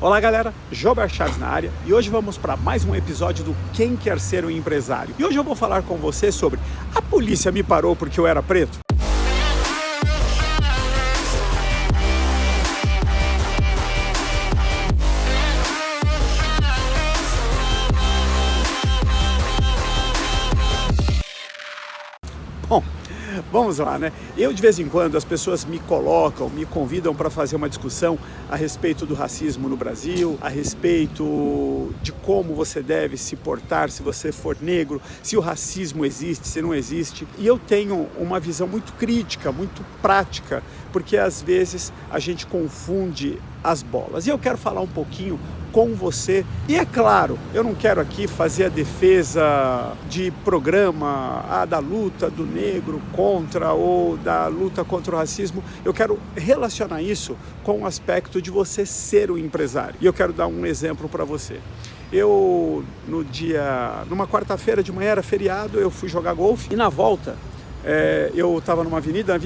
Olá galera, Jober Chaves na área e hoje vamos para mais um episódio do Quem Quer Ser um Empresário. E hoje eu vou falar com você sobre a polícia me parou porque eu era preto? Bom, vamos lá, né? Eu, de vez em quando, as pessoas me convidam para fazer uma discussão a respeito do racismo no Brasil, a respeito de como você deve se portar se você for negro, se o racismo existe, se não existe. E eu tenho uma visão muito crítica, muito prática, porque às vezes a gente confunde as bolas. E eu quero falar um pouquinho com você. E é claro, eu não quero aqui fazer a defesa de programa da luta do negro contra ou da luta contra o racismo. Eu quero relacionar isso com o aspecto de você ser um empresário. E eu quero dar um exemplo para você. Eu, numa quarta-feira de manhã, era feriado, eu fui jogar golfe e na volta eu estava numa avenida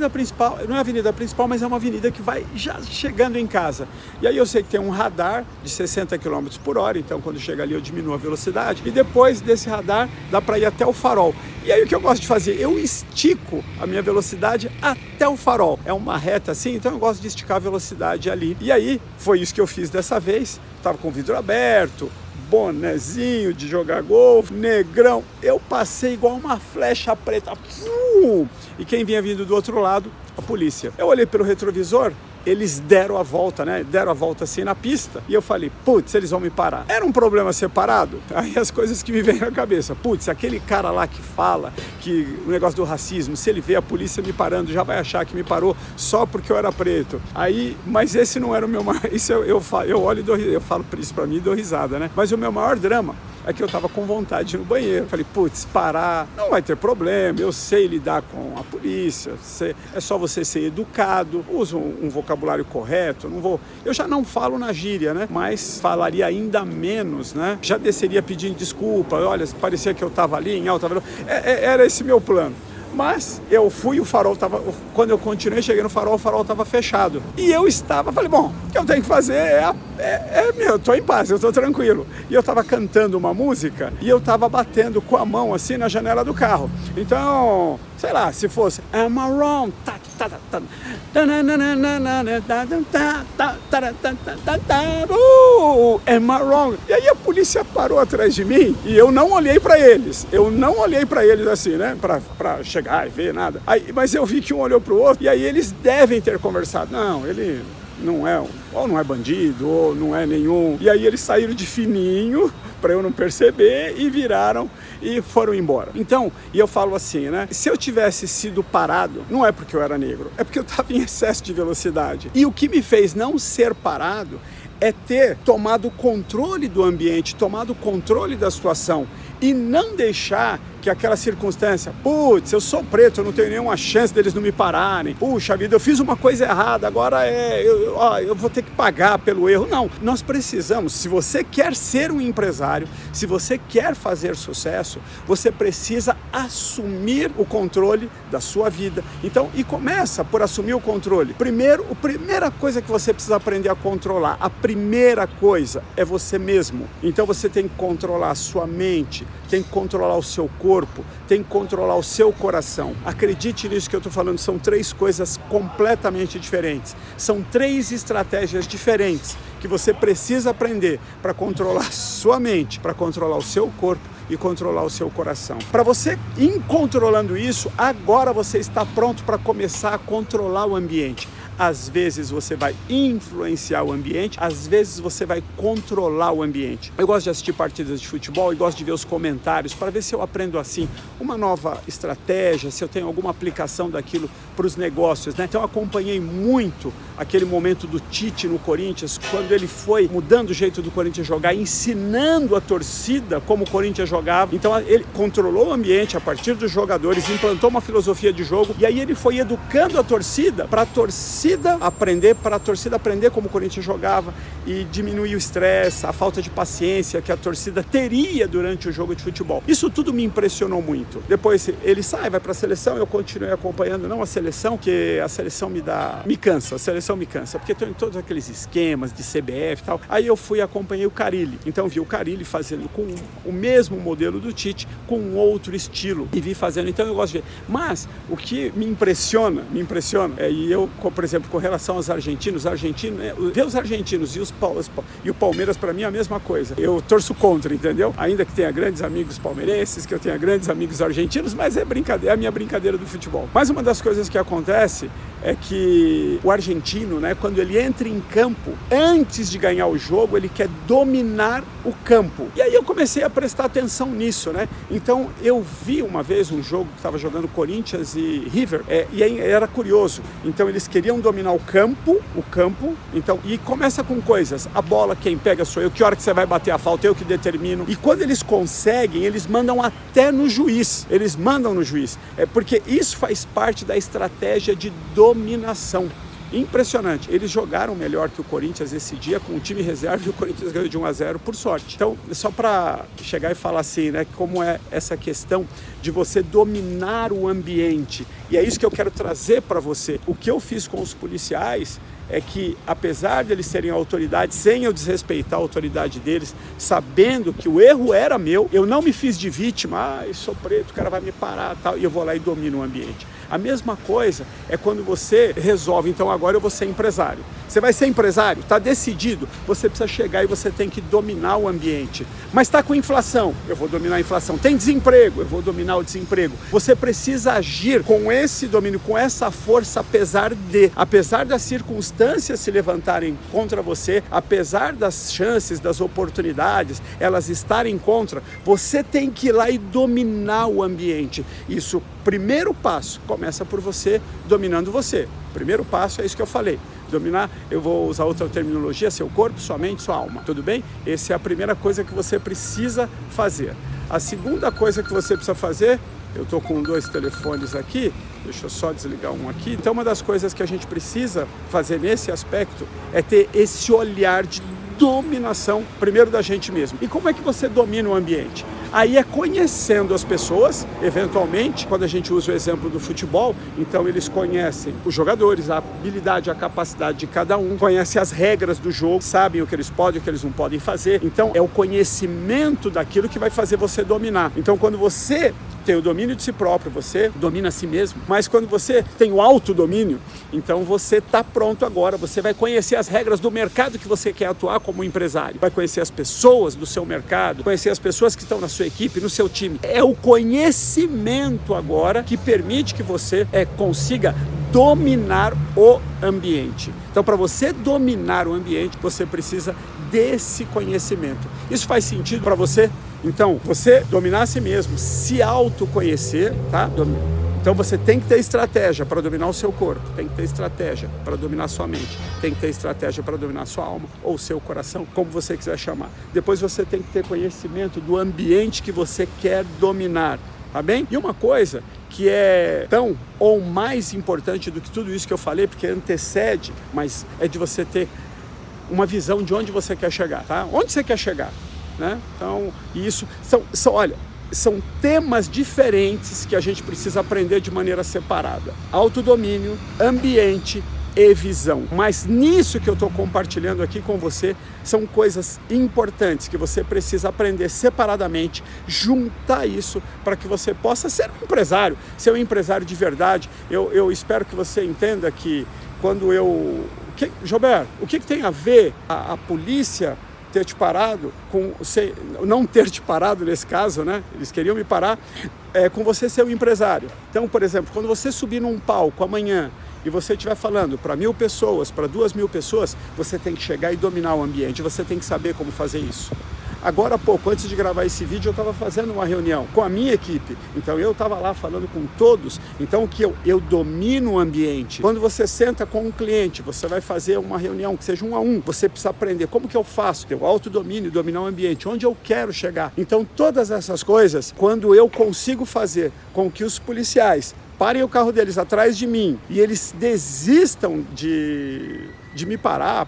principal, não é a avenida principal, mas é uma avenida que vai já chegando em casa. E aí eu sei que tem um radar de 60 km por hora, então quando chega ali eu diminuo a velocidade e depois desse radar dá para ir até o farol. E aí o que eu gosto de fazer? Eu estico a minha velocidade até o farol. É uma reta assim, então eu gosto de esticar a velocidade ali. E aí foi isso que eu fiz dessa vez, estava com o vidro aberto, bonezinho de jogar golfe, negrão, eu passei igual uma flecha preta, e quem vinha vindo do outro lado? A polícia. Eu olhei pelo retrovisor, eles deram a volta, né? Deram a volta assim na pista, e eu falei, putz, eles vão me parar. Era um problema separado? Aí as coisas que me vêm na cabeça, putz, aquele cara lá que fala que o negócio do racismo, se ele vê a polícia me parando, já vai achar que me parou só porque eu era preto. Aí, mas esse não era o meu maior, isso eu olho e eu falo isso pra mim e dou risada, né? Mas o meu maior drama é que eu tava com vontade de ir no banheiro. Falei, putz, parar, não vai ter problema, eu sei lidar com a polícia, é só você ser educado, usa um vocabulário correto, eu já não falo na gíria, né? Mas falaria ainda menos, né? Já desceria pedindo desculpa, olha, parecia que eu tava ali em alta velocidade, era esse meu plano. Mas eu fui, quando eu continuei, cheguei no farol, o farol estava fechado. E eu falei, bom, o que eu tenho que fazer eu tô em paz, eu tô tranquilo. E eu estava cantando uma música e eu estava batendo com a mão assim na janela do carro. Então, sei lá, se fosse Am I wrong? Am I wrong? E aí a polícia parou atrás de mim e eu não olhei para eles. Assim, né? Pra chegar e ver nada. Mas eu vi que um olhou pro outro e aí eles devem ter conversado. Não, ele não é, ou não é bandido, ou não é nenhum. E aí eles saíram de fininho para eu não perceber e viraram e foram embora. Então, e eu falo assim, né? Se eu tivesse sido parado, não é porque eu era negro, é porque eu estava em excesso de velocidade. E o que me fez não ser parado é ter tomado controle do ambiente, tomado controle da situação e não deixar que aquela circunstância, putz, eu sou preto, eu não tenho nenhuma chance deles não me pararem, puxa vida, eu fiz uma coisa errada, agora eu vou ter que pagar pelo erro. Não, nós precisamos, se você quer ser um empresário, se você quer fazer sucesso, você precisa assumir o controle da sua vida. Então, e começa por assumir o controle. A primeira coisa que você precisa aprender a controlar, a primeira coisa é você mesmo. Então você tem que controlar a sua mente, tem que controlar o seu corpo, tem que controlar o seu coração. Acredite nisso que eu estou falando, são 3 coisas completamente diferentes. São 3 estratégias diferentes que você precisa aprender para controlar sua mente, para controlar o seu corpo e controlar o seu coração. Para você ir controlando isso, agora você está pronto para começar a controlar o ambiente. Às vezes você vai influenciar o ambiente, às vezes você vai controlar o ambiente. Eu gosto de assistir partidas de futebol e gosto de ver os comentários para ver se eu aprendo assim uma nova estratégia, se eu tenho alguma aplicação daquilo para os negócios, né? Então eu acompanhei muito aquele momento do Tite no Corinthians, quando ele foi mudando o jeito do Corinthians jogar, ensinando a torcida como o Corinthians jogava. Então ele controlou o ambiente a partir dos jogadores, implantou uma filosofia de jogo e aí ele foi educando a torcida para a torcida aprender como o Corinthians jogava e diminuir o estresse, a falta de paciência que a torcida teria durante o jogo de futebol. Isso tudo me impressionou muito. Depois ele vai para a seleção, eu continuei acompanhando, não a seleção, que a seleção me cansa. A seleção função me cansa, porque estou em todos aqueles esquemas de CBF e tal. Aí eu fui e acompanhei o Carille. Então vi o Carille fazendo com o mesmo modelo do Tite, com um outro estilo, e vi fazendo. Então eu gosto de ver. Mas o que me impressiona, e eu, por exemplo, com relação aos argentinos, ver os argentinos e o Palmeiras, para mim, é a mesma coisa. Eu torço contra, entendeu? Ainda que tenha grandes amigos palmeirenses, que eu tenha grandes amigos argentinos, mas é brincadeira, é a minha brincadeira do futebol. Mas uma das coisas que acontece é que o argentino, né, quando ele entra em campo, antes de ganhar o jogo, ele quer dominar o campo. E aí eu comecei a prestar atenção nisso, né? Então eu vi uma vez um jogo que estava jogando Corinthians e River, e aí era curioso. Então eles queriam dominar o campo, então, e começa com coisas. A bola quem pega sou eu, que hora que você vai bater a falta, eu que determino. E quando eles conseguem, eles mandam até no juiz. Porque isso faz parte da estratégia de dominação. Impressionante. Eles jogaram melhor que o Corinthians esse dia com o time reserva e o Corinthians ganhou de 1-0 por sorte. Então, só para chegar e falar assim, né, como é essa questão de você dominar o ambiente. E é isso que eu quero trazer para você. O que eu fiz com os policiais é que, apesar de eles serem autoridade, sem eu desrespeitar a autoridade deles, sabendo que o erro era meu, eu não me fiz de vítima, eu sou preto, o cara vai me parar, tal, e eu vou lá e domino o ambiente. A mesma coisa é quando você resolve, então agora eu vou ser empresário. Você vai ser empresário? Está decidido? Você precisa chegar e você tem que dominar o ambiente. Mas está com inflação? Eu vou dominar a inflação. Tem desemprego? Eu vou dominar o desemprego. Você precisa agir com esse domínio, com essa força, apesar das circunstâncias se levantarem contra você, apesar das chances, das oportunidades, elas estarem contra, você tem que ir lá e dominar o ambiente. Isso, primeiro passo, começa por você, dominando você. Primeiro passo é isso que eu falei. Dominar, eu vou usar outra terminologia, seu corpo, sua mente, sua alma, tudo bem? Essa é a primeira coisa que você precisa fazer. A segunda coisa que você precisa fazer, eu estou com 2 telefones aqui, deixa eu só desligar um aqui. Então, uma das coisas que a gente precisa fazer nesse aspecto é ter esse olhar de dominação, primeiro da gente mesmo. E como é que você domina o ambiente? Aí é conhecendo as pessoas, eventualmente, quando a gente usa o exemplo do futebol, então eles conhecem os jogadores, a habilidade, a capacidade de cada um, conhecem as regras do jogo, sabem o que eles podem e o que eles não podem fazer. Então é o conhecimento daquilo que vai fazer você dominar. Então quando você tem o domínio de si próprio, você domina a si mesmo, mas quando você tem o autodomínio, então você está pronto agora, você vai conhecer as regras do mercado que você quer atuar como empresário, vai conhecer as pessoas do seu mercado, conhecer as pessoas que estão na sua equipe, no seu time. É o conhecimento agora que permite que você consiga dominar o ambiente. Então, para você dominar o ambiente, você precisa desse conhecimento. Isso faz sentido para você? Então, você dominar a si mesmo, se autoconhecer, tá? Então você tem que ter estratégia para dominar o seu corpo, tem que ter estratégia para dominar a sua mente, tem que ter estratégia para dominar a sua alma ou o seu coração, como você quiser chamar. Depois você tem que ter conhecimento do ambiente que você quer dominar, tá bem? E uma coisa que é tão ou mais importante do que tudo isso que eu falei, porque antecede, mas é de você ter uma visão de onde você quer chegar, tá? Onde você quer chegar, né? Então, isso são temas diferentes que a gente precisa aprender de maneira separada. Autodomínio, ambiente e visão. Mas nisso que eu estou compartilhando aqui com você, são coisas importantes que você precisa aprender separadamente, juntar isso para que você possa ser um empresário de verdade. Eu espero que você entenda que quando Gilberto, o que tem a ver a polícia ter te parado, não ter te parado nesse caso, né? Eles queriam me parar, com você ser um empresário. Então, por exemplo, quando você subir num palco amanhã e você estiver falando para 1.000 pessoas, para 2.000 pessoas, você tem que chegar e dominar o ambiente, você tem que saber como fazer isso. Agora há pouco, antes de gravar esse vídeo, eu estava fazendo uma reunião com a minha equipe. Então eu estava lá falando com todos. Então o que eu domino o ambiente. Quando você senta com um cliente, você vai fazer uma reunião que seja 1 a 1. Você precisa aprender como que eu faço. Ter o autodomínio, dominar o ambiente, onde eu quero chegar. Então todas essas coisas, quando eu consigo fazer com que os policiais parem o carro deles atrás de mim e eles desistam de me parar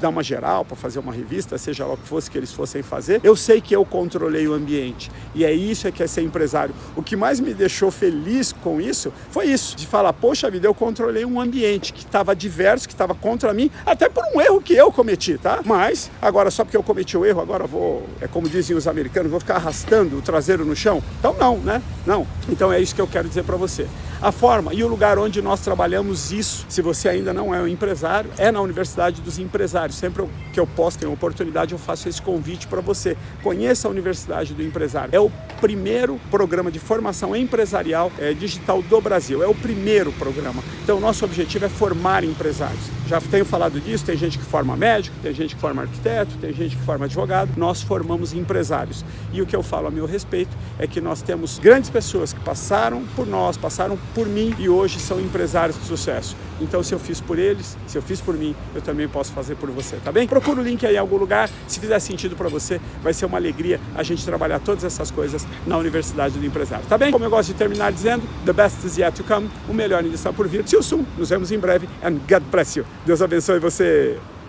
dar uma geral, para fazer uma revista, seja lá o que fosse que eles fossem fazer. Eu sei que eu controlei o ambiente. E é isso que é ser empresário. O que mais me deixou feliz com isso foi isso, de falar, poxa vida, eu controlei um ambiente que estava adverso, que estava contra mim, até por um erro que eu cometi, tá? Mas, agora só porque eu cometi o erro, agora vou, como dizem os americanos, vou ficar arrastando o traseiro no chão? Então não, né? Não. Então é isso que eu quero dizer para você. A forma e o lugar onde nós trabalhamos isso, se você ainda não é um empresário, é na Universidade dos Empresários. Sempre que eu posso, tenho oportunidade, eu faço esse convite para você. Conheça a Universidade do Empresário. É o primeiro programa de formação empresarial digital do Brasil. É o primeiro programa. Então, o nosso objetivo é formar empresários. Já tenho falado disso, tem gente que forma médico, tem gente que forma arquiteto, tem gente que forma advogado. Nós formamos empresários. E o que eu falo a meu respeito é que nós temos grandes pessoas que passaram por nós, passaram por mim e hoje são empresários de sucesso. Então, se eu fiz por eles, se eu fiz por mim, eu também posso fazer por você, tá bem? Procura o link aí em algum lugar. Se fizer sentido para você, vai ser uma alegria a gente trabalhar todas essas coisas na Universidade do Empresário, tá bem? Como eu gosto de terminar dizendo, the best is yet to come, o melhor ainda está por vir. See you soon, nos vemos em breve, and God bless you. Deus abençoe você.